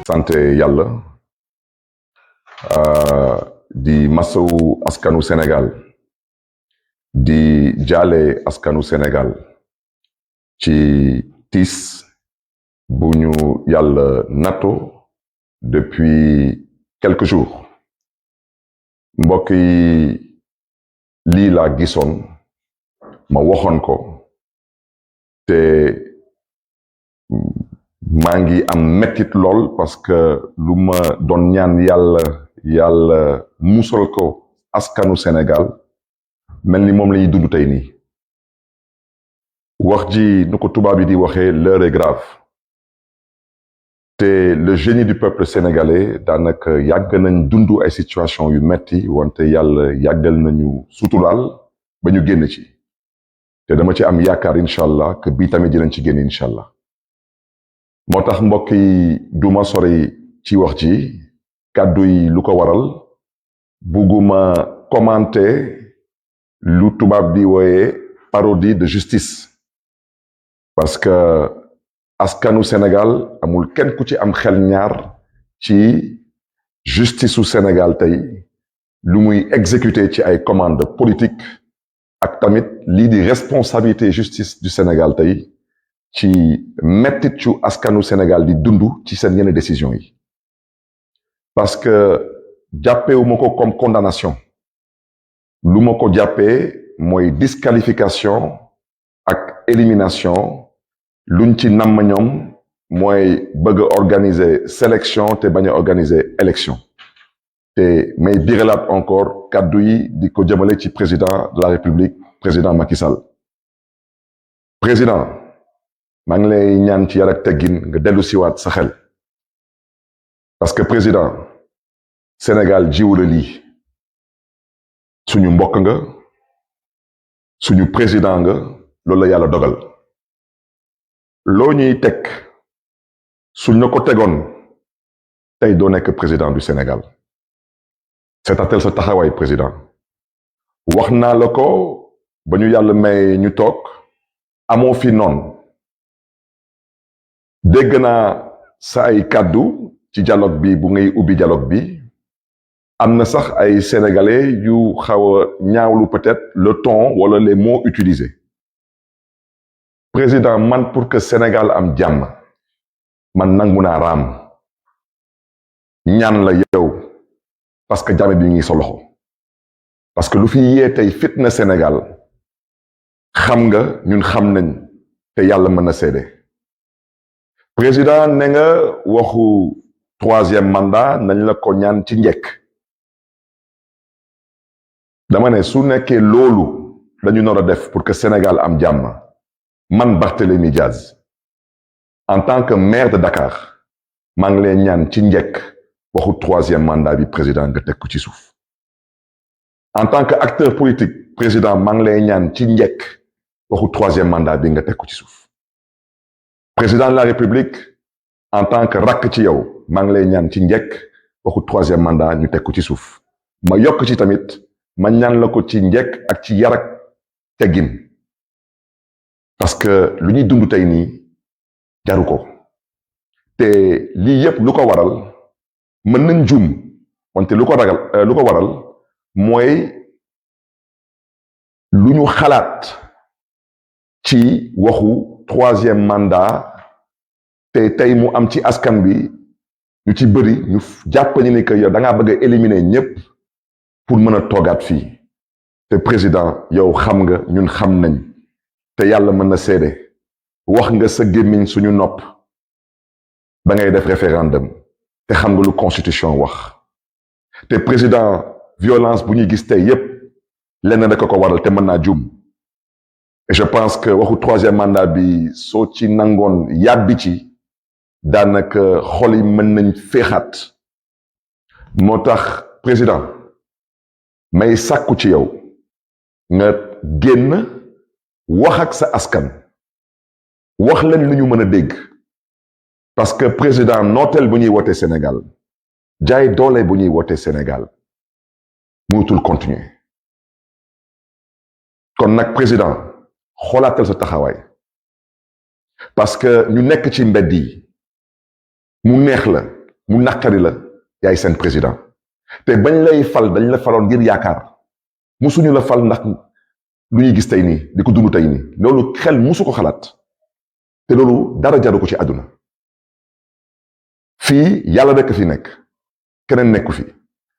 sante yàlla di masawu askanu Sénégal di jaale askanu Sénégal ci tiis bu ñu yàlla natto depuis quelques jours mbokk yi lii laa gisoon ma waxoon ko te maa ngi am mettit lool parce que lu ma doon ñaan yàlla musal ko askanu Sénégal mel ni moom la ñuy dund tey nii wax ji nu ko tubaab yi di waxee l'heure est grave te le génie du peuple sénégalais daanaka yàgg nañ dund ay situation yu metti wante yàlla yàggal nañu suturaal ba ñu génn ci te dama ci am yaakaar incha allah que bii tamit dinañ ci génn incha allah moo tax mbokk yi duma sori ci wax ji kàddu yi lu ko waral bugguma commenter lu tubaab di wooye parodie de justice parce que askanu Sénégal amul kenn ku ci am xel ñaar ci justice su Sénégal tey lu muy exécuter ci ay commandes politiques ak tamit lii di responsabilité justice du Sénégal tey ci mettit cu askanu Sénégal di dund ci seen yenn décision yi parce que jàppewuma ko comme condamnation lu ma ko jàppee mooy disqualification ak élimination luñ ci namm ñoom mooy bëgg a organiser sélection te bañ a organiser élection te may biralaat encore kàddu yi di ko jëmale ci président de la République président Macky Sall président maa ngi lay ñaan ci yar ak teggin nga dellu siwaat sa xel parce que président Sénégal jiwu la lii suñu mbokk nga suñu président nga loolu la yàlla dogal loo ñuy teg suñ la ko tegoon tey doo nekk président du Sénégal seetatel sa taxawaay président wax naa la ko ba ñu yàlla may ñu toog amoo fi noonu dégg naa sa ay kàddu ci dialogue bi bu ngay ubbi dialogue bi am na sax ay sénégalais yu xaw a ñaawlu peut-être le ton wala les mots utilisés président man pour que Sénégal am jàmm man nangu naa raam ñaan la yow parce que jàmm bi ngi sa loxo parce que lu fi yee tey fitna Sénégal xam nga ñun xam nañ te yàlla mën na seede président ne nga waxu troisième mandat nañ la ko ñaan ci njëkk dama ne su nekkee loolu dañu nar a def pour que Sénégal am jàmm man Barthélémy Diaz en tant que maire de Dakar maa ngi leen ñaan ci njëkk waxu troisième mandat bi président nga teg ko ci suuf en tant que acteur politique président maa ngi lay ñaan ci njëkk waxu troisième mandat bi nga teg ko ci suuf président de la République en tant que rakk ci yow maa ngi lay ñaan ci njëkk waxu troisième mandat ñu teg ko ci suuf ma yokk ci tamit ma ñaan la ko ci njëkk ak ci yar ak teggin parce que lu ñuy dund tey nii jaru ko te lii yépp lu ko waral mën nañ juum wante lu ko waral mooy lu ñu xalaat ci waxu troisième mandat te tey mu am ci askan bi ñu ci bëri ñu jàpp ni que yow da ngaa bëgg a éliminer ñépp pour mën a toogaat fii te président yow xam nga ñun xam nañ te yàlla mën na seede wax nga sa gémmiñ suñu nopp da ngay def référendum te xam nga lu constitution wax te président violence bu ñuy gis tey yépp lenn rek ko waral te mën naa juum et je pense que waxu troisième mandat bi soo ci nangoon yàbbi ci daanaka xol yi mën nañ féexaat moo tax président may sàkku ci yow nga génn wax ak sa askan wax leen lu ñu mën a dégg parce que président nooteel bu ñuy wootee Sénégal jaay doole bu ñuy wootee Sénégal mënatul continuer kon nag président xoolaatal sa taxawaay parce que ñu nekk ci mbedd yi mu neex la mu naqari la yaay seen président te bañ lay fal dañ la faloon ngir yaakaar musuñu la fal ndax lu ñuy gis tey nii di ko dund tey nii loolu xel musu ko xalaat te loolu dara jaru ko ci àdduna fii yàlla rekk fi nekk keneen nekku fi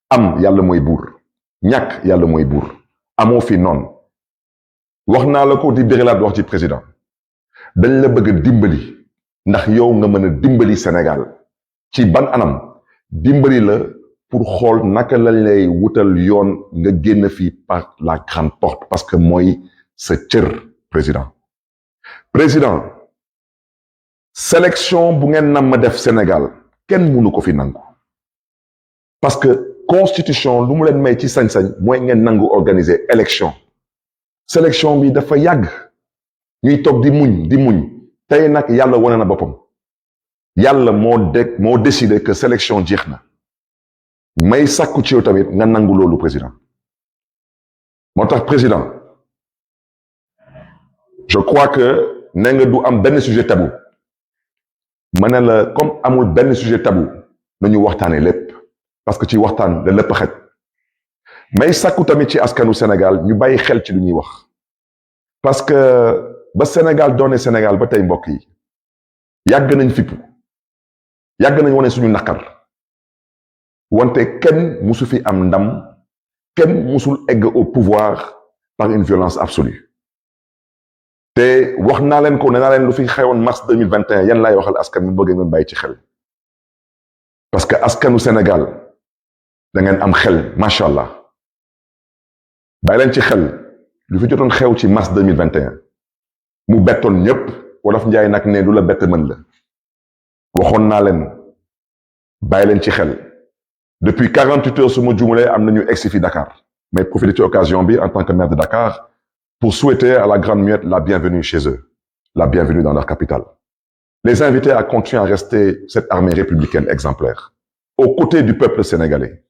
am yàlla mooy buur ñàkk yàlla mooy buur amoo fi noonu wax naa la ko di bérilaat wax ci président dañ la bëgg a dimbali ndax yow nga mën a dimbali Sénégal ci ban anam dimbali la pour xool naka lañ lay wutal yoon nga génn fii par la grande porte parce que mooy sa cër président sélection bu ngeen nam ma def Sénégal kenn mënu ko fi nangu parce que constitution lu mu leen may ci sañ-sañ mooy ngeen nangu organiser élection sélection bi dafa yàgg ñuy toog di muñ tey nag yàlla wane na boppam yàlla moo décidé que sélection jeex na may sàkku ci yow tamit nga nangu loolu président moo tax président je crois que ne nga du am benn sujet tabou ma ne la comme amul benn sujet tabou nañu waxtaane lépp parce que ci waxtaan la lépp xej may sàkku tamit ci askanu Sénégal ñu bàyyi xel ci lu ñuy wax parce que ba Sénégal doone Sénégal ba tey mbokk yi yàgg nañ fippu yàgg nañ wane suñu naqar wante kenn musu fi am ndam kenn musul egg au pouvoir par une violence absolue te wax naa leen ko ne naa leen lu fi xewoon mars 2021 yan laay waxal askan mu bëgg ngeen bàyyi ci xel parce que askanu Sénégal da ngeen am xel macha allah bàyyi leen ci xel lu fi jotoon xew ci mars 2021 mu bettoon ñëpp wolof njaay nag ne lu la bett mën la waxoon naa leen bàyyi leen ci xel depuis 48 heures su ma juumalee am nañu egsi fi Dakar mais profiter ci occasion bi en tant que maire de Dakar pour souhaiter à la Grande Muette la bienvenue chez eux, la bienvenue dans leur capitale. Les inviter à continuer à rester cette armée républicaine exemplaire, aux côtés du peuple sénégalais.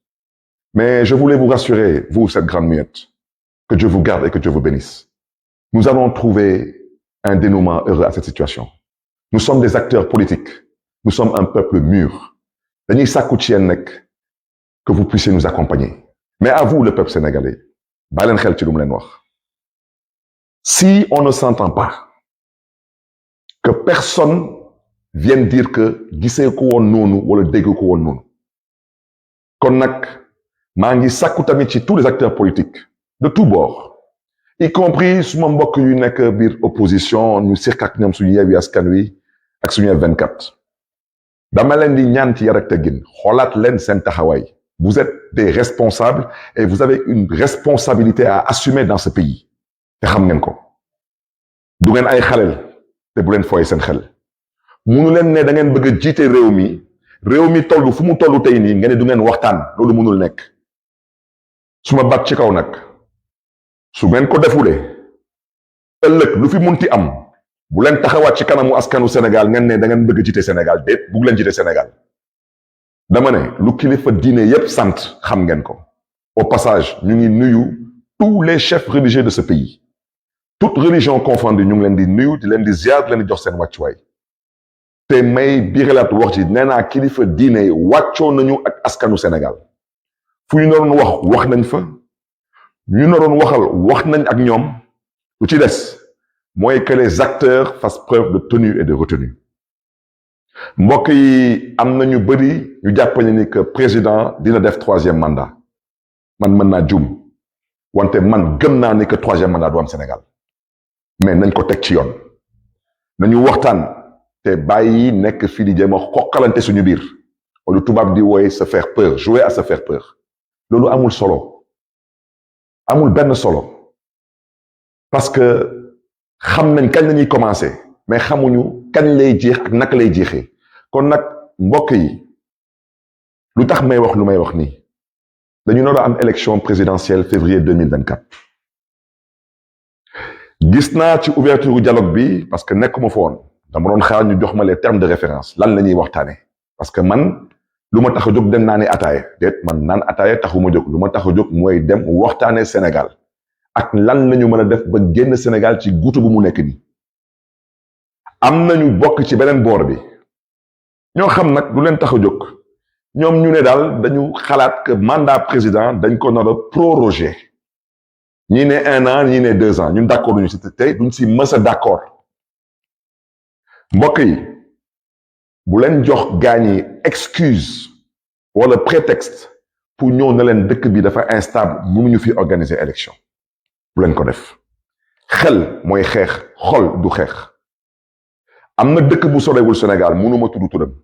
Mais je voulais vous rassurer, vous, cette Grande Muette, que Dieu vous garde et que Dieu vous bénisse. Nous allons trouver un dénouement heureux à cette situation. Nous sommes des acteurs politiques. Nous sommes un peuple mûr. Dañuy sàkku ci yéen nag que vous puissiez nous accompagner. Mais à vous, le peuple sénégalais, bàyyi leen xel ci lu mu leen wax. Si on ne s'entend pas, que personne vienne dire que gisee ko woon noonu wala dégg ko woon noonu kon nag maa ngi sàkku tamit ci tous les acteurs politiques de tous bords y compris suma mbokk yu nekk biir opposition ñu seq ak ñoom suñu Yewwi Askan Wi ak suñu F24 dama leen di ñaan ci yar ak teggin xoolaat leen seen taxawaay vous êtes des responsables et vous avez une responsabilité à assumer dans ce pays te xam ngeen ko du ngeen ay xaleel te bu leen fooye seen xel munu leen ne da ngeen bëgg a jiite réew mi toll fu mu toll tey nii ngeen ne du ngeen waxtaan loolu mënul nekk su ma baat ci kaw nag su ngeen ko defulee ëllëg lu fi munti am bu leen taxawaat ci kanamu askanu Sénégal ngeen ne da ngeen bëgg a jiite Sénégal déet bugg leen jiite Sénégal dama ne lu kilifa diine yépp sant xam ngeen ko au passage ñu ngi nuyu tous les chefs religieux de ce pays toute religion confondue ñu ngi leen di nuyu di leen di ziar di leen di jox seen wàccuwaay te may biiralaat wax ci nee naa kilifa diine wàccoo nañu ak askanu Sénégal fu ñu naroon wax nañ fa ñu naroon waxal wax nañ ak ñoom lu ci des mooy que les acteurs fassent preuve de tenue et de retenue mbokk yi am na ñu bëri ñu jàppale ni que président dina def 3e mandat man mën naa juum wante man gëm naa ni que 3e mandat du am Sénégal mais nañ ko teg ci yoon nañu waxtaan te bàyyi nekk fii di jéem a xoqalante suñu biir wala tubaab di wooye se faire peur jouer à se faire peur loolu amul solo amul benn solo parce que xam nañ kañ lañuy commencer mais xamuñu kañ lay jeex ak naka lay jeexee kon nag mbokk yi lu tax may wax lu may wax nii dañu nar a am élection présidentielle février 2024 gis naa ci ouverture dialogue bi parce que nekkuma fa woon dama doon xaar ñu jox ma les termes de référence lan la ñuy waxtaane parce que man lu ma tax a jóg dem naa ne ataaya déet man naan ataaya taxuma jóg lu ma tax a jóg mooy dem waxtaane Sénégal ak lan lañu mën a def ba génn Sénégal ci guutu bu mu nekk nii am nañu bokk ci beneen boor bi ñoo xam nag lu leen tax a jóg ñoom ñu ne daal dañu xalaat que mandat président dañ ko nar a proroger ñii ne 1 an ñii ne 2 ans ñun d'accord duñu si tey duñ si mës a d'accord mbokk yi bu leen jox gaañ yi excuse wala prétexte pour ñëw na leen dëkk bi dafa instable mënuñu fi organiser élection bu leen ko def xel mooy xeex xol du xeex am na dëkk bu sorewul Sénégal mënuma tudd turam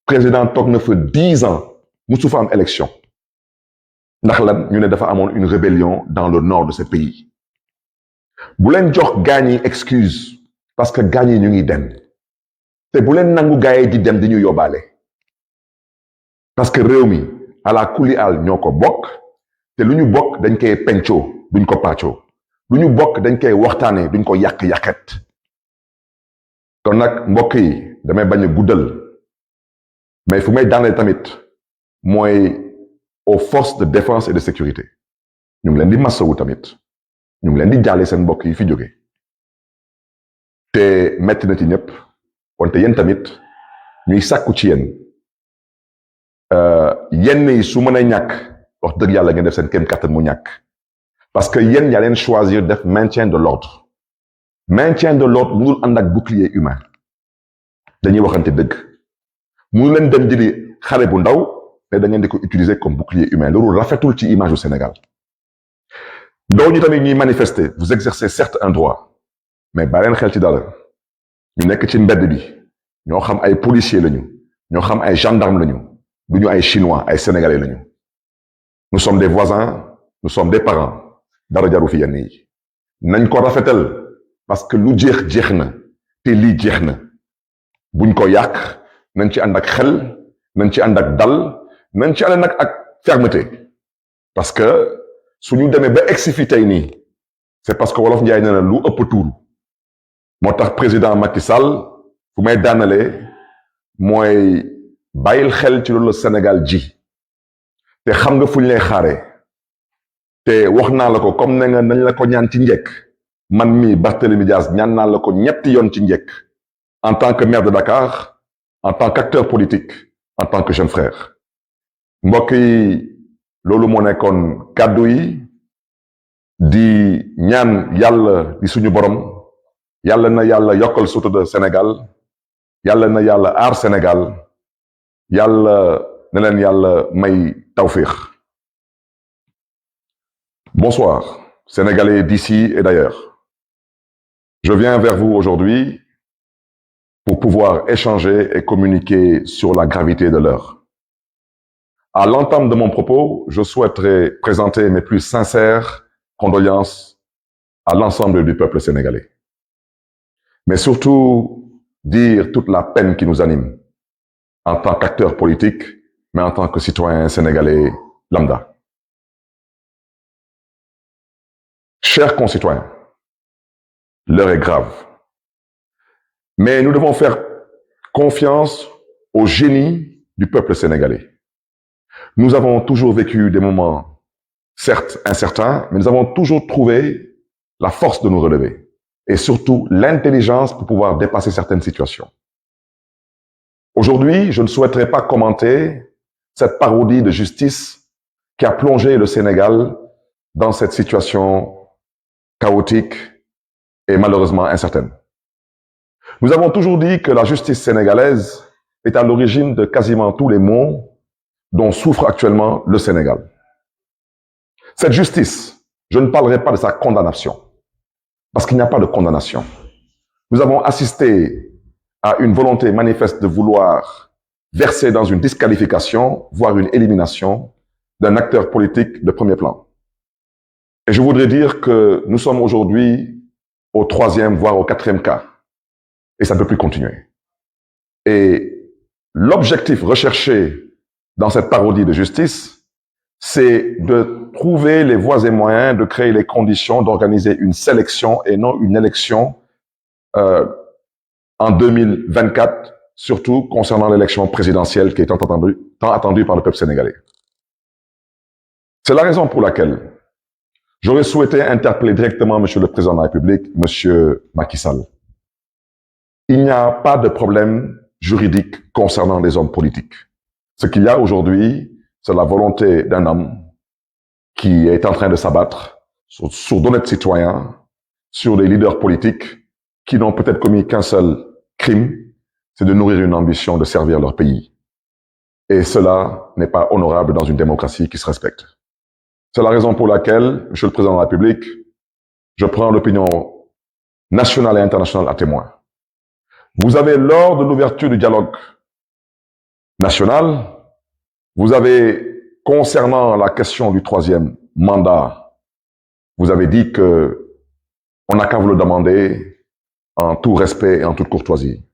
président toog na fa 10 ans musu fa am élection ndax lan ñu ne dafa amoon une rébellion dans le nord de ce pays bu leen jox gaañ yi excuse parce que gaañ yi ñu ngi dem te bu leen nangu gaay yi di dem di ñu yóbbaale parce que réew mi ala kuli al ñoo ko bokk te lu ñu bokk dañ koy pencoo duñ ko pàccoo lu ñu bokk dañ koy waxtaanee duñ ko yàq-yàqet kon nag mbokk yi damay bañ a guddal mais fu may daaneel tamit mooy aux forces de défense et de sécurité ñu ngi leen di masawu tamit ñu ngi leen di jaale seen mbokk yi fi jóge te metti na ci ñëpp wante yéen tamit ñuy sàkku ci yéen yenn yi su mën a ñàkk wax dëgg yàlla ngeen def seen kéem kattan mu ñàkk parce que yéen yaa leen choisir def maintien de l'ordre mënul ànd ak bouclier humain dañuy waxante dëgg mënu leen dem jëli xare bu ndaw mais da ngeen di ko utiliser comme bouclier humain loolu rafetul ci image du Sénégal ndaw ñi tamit ñuy manifester vous exercez certes un droit mais bàyyi leen xel ci dara ñu nekk ci mbedd bi ñoo xam ay policiers lañu ñoo xam ay gendarmes lañu du ñu ay chinois ay sénégalais lañu nous sommes des voisins nous sommes des parents dara jaru fi yenn yi nañ ko rafetal parce que lu jeex jeex na te lii jeex na buñ ko yàq nañ ci ànd ak xel nañ ci ànd ak dal nañ ci ànd nag ak fermeté parce que suñu demee ba egsi fi tey nii c'est parce que wolof njaay nee na lu ëpp tuuru moo tax président Macky Sall fu may daanalee mooy bàyyil xel ci loolu Sénégal ji te xam nga fu ñu lay xaaree te wax naa la ko comme ne nga nañ la ko ñaan ci njëkk man mii Barthélémy Dias ñaan naa la ko ñetti yoon ci njëkk en tant que maire de Dakar en tant qu'acteur politique en tant que jeune frère mbokk yi loolu moo nekkoon kàddu yi di ñaan yàlla di suñu borom yàlla na yàlla yokkal sutura Sénégal yàlla na yàlla aar Sénégal yàlla na leen yàlla may tawfiix. Bonsoir, Sénégalais d'ici et d'ailleurs. Je viens vers vous aujourd'hui pour pouvoir échanger et communiquer sur la gravité de l'heure. À l'entame de mon propos, je souhaiterais présenter mes plus sincères condoléances à l'ensemble du peuple sénégalais. Mais surtout, dire toute la peine qui nous anime en tant qu'acteur politique, mais en tant que citoyen sénégalais lambda. Chers concitoyens, l'heure est grave. Mais nous devons faire confiance au génie du peuple sénégalais. Nous avons toujours vécu des moments, certes incertains, mais nous avons toujours trouvé la force de nous relever et surtout l'intelligence pour pouvoir dépasser certaines situations. Aujourd'hui, je ne souhaiterais pas commenter cette parodie de justice qui a plongé le Sénégal dans cette situation chaotique et malheureusement incertaine. Nous avons toujours dit que la justice sénégalaise est à l'origine de quasiment tous les maux dont souffre actuellement le Sénégal. Cette justice, je ne parlerai pas de sa condamnation, parce qu'il n'y a pas de condamnation. Nous avons assisté à une volonté manifeste de vouloir verser dans une disqualification, voire une élimination d'un acteur politique de premier plan. Et je voudrais dire que nous sommes aujourd'hui au 3e, voire au 4e cas. Et ça ne peut plus continuer. Et l'objectif recherché dans cette parodie de justice, c'est de trouver les voies et moyens de créer les conditions d'organiser une sélection et non une élection en 2024, surtout concernant l'élection présidentielle qui est tant attendue par le peuple sénégalais. C'est la raison pour laquelle j'aurais souhaité interpeller directement Monsieur le Président de la République, Monsieur Macky Sall. Il n'y a pas de problème juridique concernant les hommes politiques. Ce qu'il y a aujourd'hui, c'est la volonté d'un homme qui est en train de s'abattre sur d'honnêtes citoyens, sur des leaders politiques qui n'ont peut-être commis qu'un seul crime, c'est de nourrir une ambition de servir leur pays. Et cela n'est pas honorable dans une démocratie qui se respecte. C'est la raison pour laquelle, Monsieur le Président de la République, je prends l'opinion nationale et internationale à témoin. Vous avez, lors de l'ouverture du dialogue national, vous avez, concernant la question du troisième mandat, vous avez dit que on n'a qu'à vous le demander en tout respect et en toute courtoisie.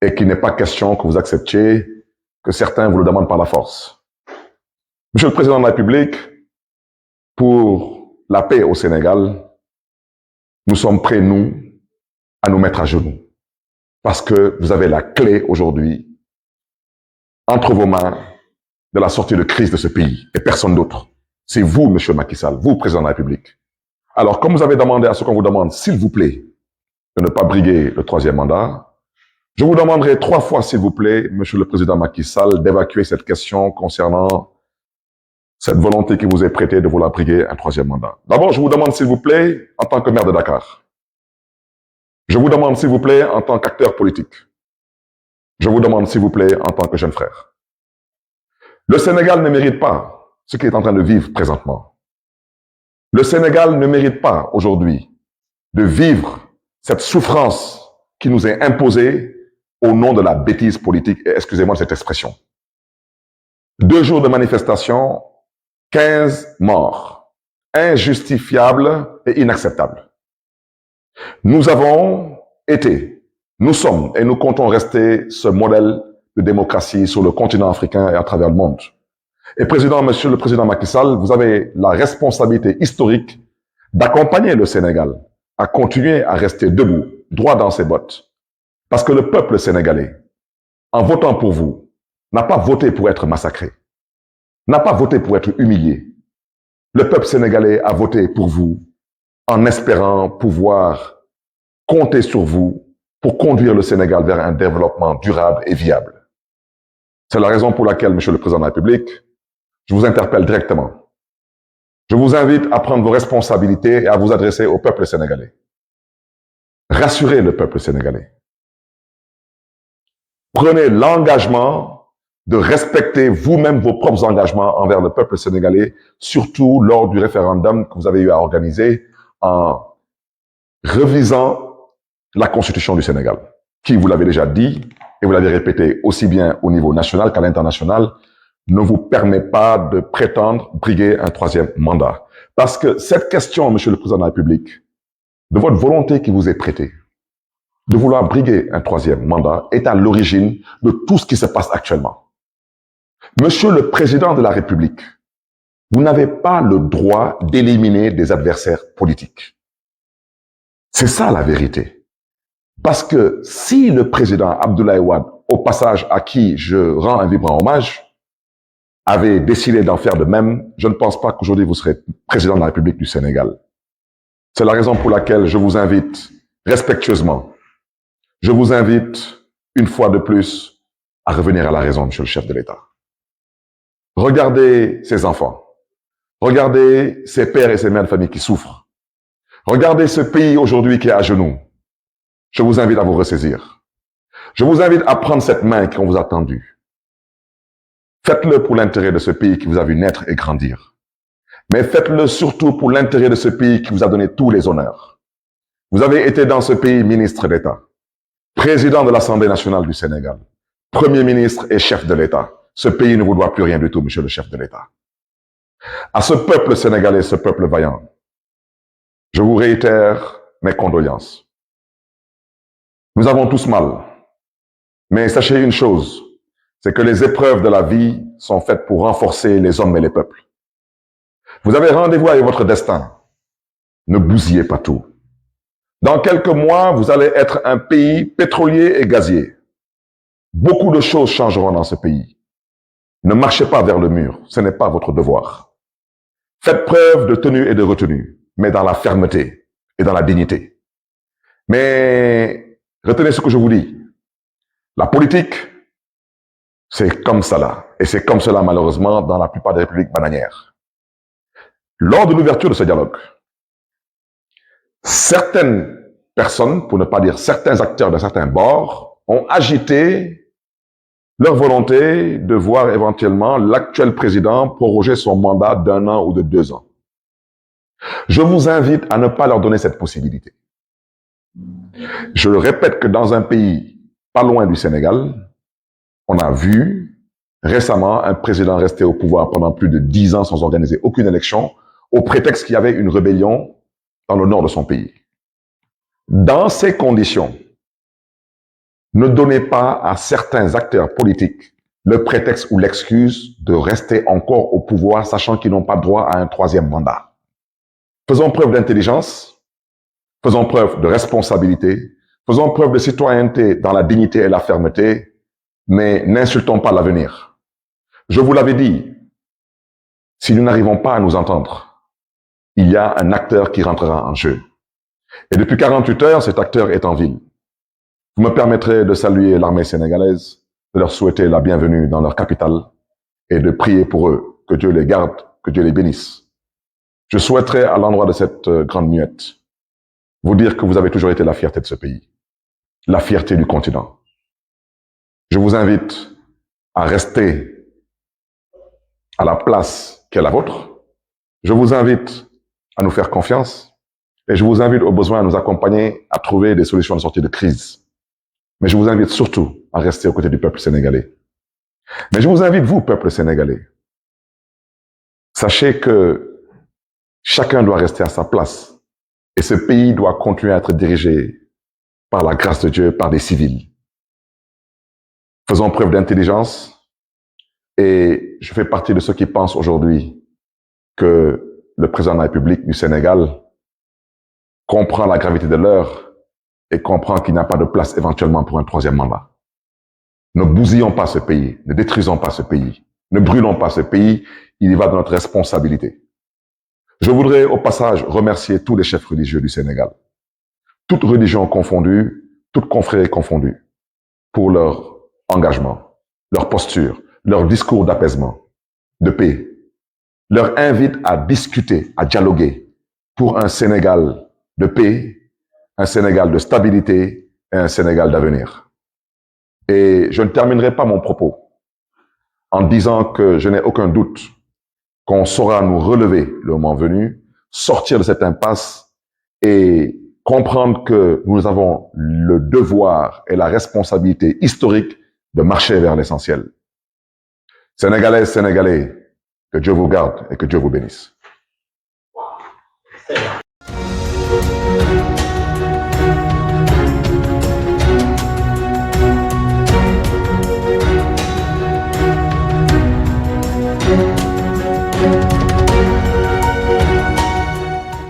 Et qu'il n'est pas question que vous acceptiez que certains vous le demandent par la force. Monsieur le Président de la République, pour la paix au Sénégal, nous sommes prêts, nous, à nous mettre à genoux. Parce que vous avez la clé aujourd'hui entre vos mains de la sortie de crise de ce pays et personne d'autre. C'est vous, Monsieur Macky Sall, vous, Président de la République. Alors, comme vous avez demandé à ce qu'on vous demande, s'il vous plaît, de ne pas briguer le troisième mandat, je vous demanderai 3 fois, s'il vous plaît, Monsieur le Président Macky Sall, d'évacuer cette question concernant cette volonté qui vous est prêtée de vouloir briguer un troisième mandat. D'abord, je vous demande, s'il vous plaît, en tant que maire de Dakar. Je vous demande, s'il vous plaît, en tant qu'acteur politique. Je vous demande, s'il vous plaît, en tant que jeune frère. Le Sénégal ne mérite pas ce qu'il est en train de vivre présentement. Le Sénégal ne mérite pas aujourd'hui de vivre cette souffrance qui nous est imposée au nom de la bêtise politique, et excusez-moi de cette expression. 2 jours de manifestation, 15 morts, injustifiables et inacceptables. Nous avons été, nous sommes et nous comptons rester ce modèle de démocratie sur le continent africain et à travers le monde. Et Monsieur le Président Macky Sall, vous avez la responsabilité historique d'accompagner le Sénégal à continuer à rester debout, droit dans ses bottes. Parce que le peuple sénégalais, en votant pour vous, n'a pas voté pour être massacré, n'a pas voté pour être humilié. Le peuple sénégalais a voté pour vous en espérant pouvoir compter sur vous pour conduire le Sénégal vers un développement durable et viable. C'est la raison pour laquelle, Monsieur le Président de la République, je vous interpelle directement. Je vous invite à prendre vos responsabilités et à vous adresser au peuple sénégalais. Rassurez le peuple sénégalais. Prenez l'engagement de respecter vous-même vos propres engagements envers le peuple sénégalais, surtout lors du référendum que vous avez eu à organiser en revisant la Constitution du Sénégal, qui, vous l'avez déjà dit, et vous l'avez répété aussi bien au niveau national qu'à l'international, ne vous permet pas de prétendre briguer un troisième mandat. Parce que cette question, Monsieur le Président de la République, de votre volonté qui vous est prêtée, de vouloir briguer un troisième mandat, est à l'origine de tout ce qui se passe actuellement. Monsieur le Président de la République, vous n'avez pas le droit d'éliminer des adversaires politiques. C'est ça la vérité. Parce que si le président Abdoulaye Wade, au passage à qui je rends un vibrant hommage, avait décidé d'en faire de même, je ne pense pas qu'aujourd'hui vous serez président de la République du Sénégal. C'est la raison pour laquelle je vous invite respectueusement, je vous invite une fois de plus à revenir à la raison, Monsieur le chef de l'État. Regardez ces enfants, regardez ces pères et ces mères de famille qui souffrent, regardez ce pays aujourd'hui qui est à genoux. Je vous invite à vous ressaisir. Je vous invite à prendre cette main qu'on vous a tendue. Faites-le pour l'intérêt de ce pays qui vous a vu naître et grandir. Mais faites-le surtout pour l'intérêt de ce pays qui vous a donné tous les honneurs. Vous avez été dans ce pays ministre d'État, président de l'Assemblée nationale du Sénégal, premier ministre et chef de l'État. Ce pays ne vous doit plus rien du tout, Monsieur le chef de l'État. À ce peuple sénégalais, ce peuple vaillant, je vous réitère mes condoléances. Nous avons tous mal. Mais sachez une chose, c'est que les épreuves de la vie sont faites pour renforcer les hommes et les peuples. Vous avez rendez-vous avec votre destin. Ne bousillez pas tout. Dans quelques mois, vous allez être un pays pétrolier et gazier. Beaucoup de choses changeront dans ce pays. Ne marchez pas vers le mur, ce n'est pas votre devoir. Faites preuve de tenue et de retenue, mais dans la fermeté et dans la dignité. Mais retenez ce que je vous dis. La politique, C'est comme ça là. Et c'est comme cela, malheureusement, dans la plupart des républiques bananières. Lors de l'ouverture de ce dialogue, certaines personnes, pour ne pas dire certains acteurs de certains bords, ont agité leur volonté de voir éventuellement l'actuel président proroger son mandat d'1 an ou de 2 ans. Je vous invite à ne pas leur donner cette possibilité. Je le répète que dans un pays pas loin du Sénégal, on a vu récemment un président rester au pouvoir pendant plus de 10 ans sans organiser aucune élection, au prétexte qu'il y avait une rébellion dans le nord de son pays. Dans ces conditions, ne donnez pas à certains acteurs politiques le prétexte ou l'excuse de rester encore au pouvoir, sachant qu'ils n'ont pas droit à un 3e mandat. Faisons preuve d'intelligence, faisons preuve de responsabilité, faisons preuve de citoyenneté dans la dignité et la fermeté, mais n'insultons pas l'avenir. Je vous l'avais dit, si nous n'arrivons pas à nous entendre, il y a un acteur qui rentrera en jeu. Et depuis 48 heures, cet acteur est en ville. Vous me permettrez de saluer l'armée sénégalaise, de leur souhaiter la bienvenue dans leur capitale et de prier pour eux, que Dieu les garde, que Dieu les bénisse. Je souhaiterais, à l'endroit de cette grande muette, vous dire que vous avez toujours été la fierté de ce pays, la fierté du continent. Je vous invite à rester à la place qui est la vôtre. Je vous invite à nous faire confiance et je vous invite au besoin à nous accompagner à trouver des solutions de sortie de crise. Mais je vous invite surtout à rester aux côtés du peuple sénégalais. Mais je vous invite, vous, peuple sénégalais, sachez que chacun doit rester à sa place et ce pays doit continuer à être dirigé par la grâce de Dieu, par des civils. Faisons preuve d'intelligence et je fais partie de ceux qui pensent aujourd'hui que le président de la République du Sénégal comprend la gravité de l'heure et comprend qu'il n'y a pas de place éventuellement pour un 3e mandat. Ne bousillons pas ce pays, ne détruisons pas ce pays, ne brûlons pas ce pays, il y va de notre responsabilité. Je voudrais au passage remercier tous les chefs religieux du Sénégal, toutes religions confondues, toutes confréries confondues, pour leur engagement, leur posture, leur discours d'apaisement, de paix, leur invite à discuter, à dialoguer pour un Sénégal de paix, un Sénégal de stabilité et un Sénégal d'avenir. Et je ne terminerai pas mon propos en disant que je n'ai aucun doute qu'on saura nous relever le moment venu, sortir de cette impasse et comprendre que nous avons le devoir et la responsabilité historique de marcher vers l'essentiel. Sénégalaises, Sénégalais, que Dieu vous garde et que Dieu vous bénisse.